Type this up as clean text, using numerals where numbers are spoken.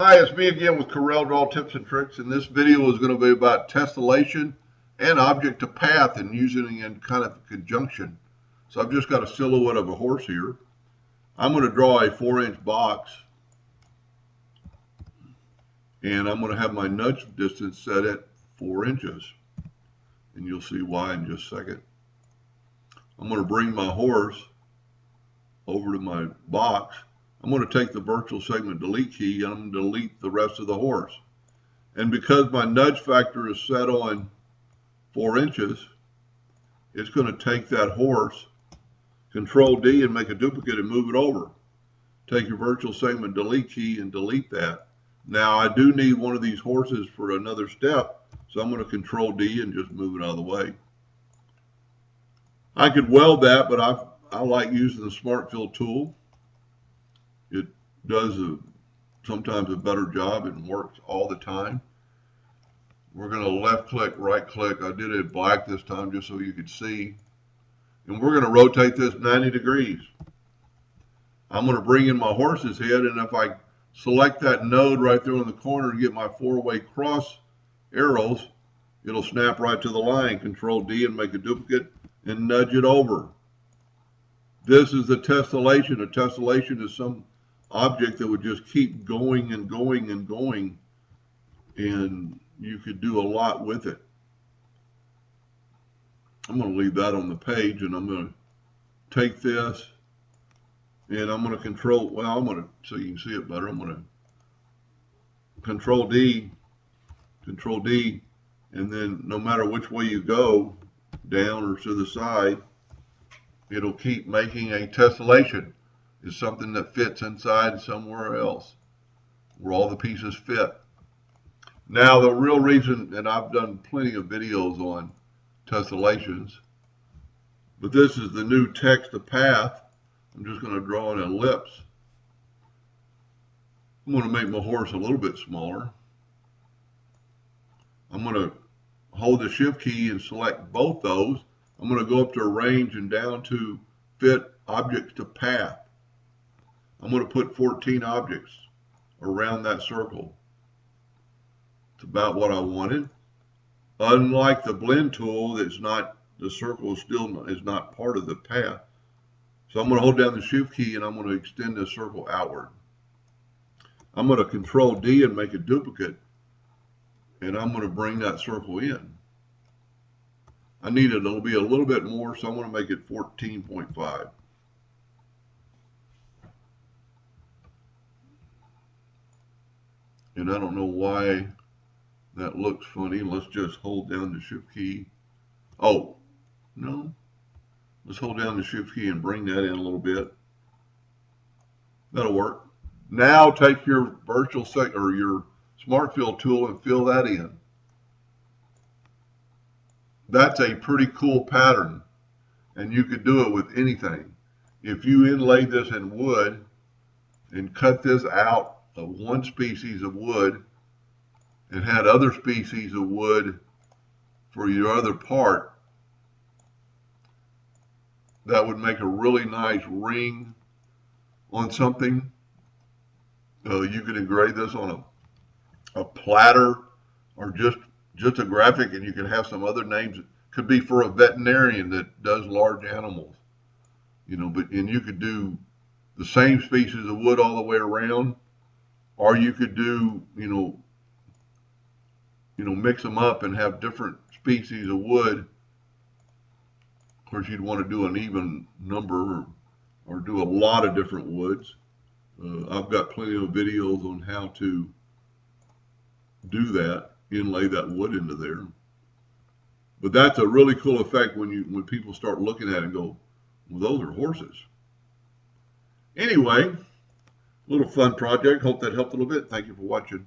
Hi, it's me again with Corel Draw Tips and Tricks, and this video is going to be about tessellation and object to path and using it in kind of conjunction. So I've just got a silhouette of a horse here. I'm going to draw a 4-inch box, and I'm going to have my nudge distance set at 4 inches, and you'll see why in just a second. I'm going to bring my horse over to my box. I'm going to take the virtual segment delete key and I'm going to delete the rest of the horse. And because my nudge factor is set on 4 inches, it's going to take that horse, Control D, and make a duplicate and move it over. Take your virtual segment delete key and delete that. Now I do need one of these horses for another step, so I'm going to Control D and just move it out of the way. I could weld that, but I like using the Smart Fill tool. It does sometimes a better job and works all the time. We're going to left click, right click. I did it black this time just so you could see. And we're going to rotate this 90 degrees. I'm going to bring in my horse's head, and if I select that node right there in the corner and get my 4-way cross arrows, it'll snap right to the line. Control D and make a duplicate and nudge it over. This is the tessellation. A tessellation is some object that would just keep going and going and going, and you could do a lot with it. I'm going to leave that on the page, and I'm going to take this and I'm going to control, well, I'm going to, so you can see it better, I'm going to Control D, and then no matter which way you go, down or to the side, it'll keep making a tessellation. Is something that fits inside somewhere else, where all the pieces fit. Now the real reason, and I've done plenty of videos on tessellations, but this is the new text to path. I'm just going to draw an ellipse. I'm going to make my horse a little bit smaller. I'm going to hold the shift key and select both those. I'm going to go up to arrange and down to fit objects to path. I'm going to put 14 objects around that circle. It's about what I wanted. Unlike the blend tool, that's not, the circle is not part of the path. So I'm going to hold down the shift key and I'm going to extend the circle outward. I'm going to Control D and make a duplicate, and I'm going to bring that circle in. I need it, it'll be a little bit more, so I'm going to make it 14.5. And I don't know why that looks funny. Let's just hold down the shift key. Oh, no. Let's hold down the shift key and bring that in a little bit. That'll work. Now take your virtual segment or your Smart Fill tool and fill that in. That's a pretty cool pattern, and you could do it with anything. If you inlaid this in wood and cut this out of one species of wood and had other species of wood for your other part, that would make a really nice ring on something. You could engrave this on a platter or just a graphic, and you can have some other names. It could be for a veterinarian that does large animals, you know, and you could do the same species of wood all the way around, or you could do, mix them up and have different species of wood. Of course, you'd want to do an even number or do a lot of different woods. I've got plenty of videos on how to do that, inlay that wood into there. But that's a really cool effect when people start looking at it and go, well, those are horses. Anyway, little fun project. Hope that helped a little bit. Thank you for watching.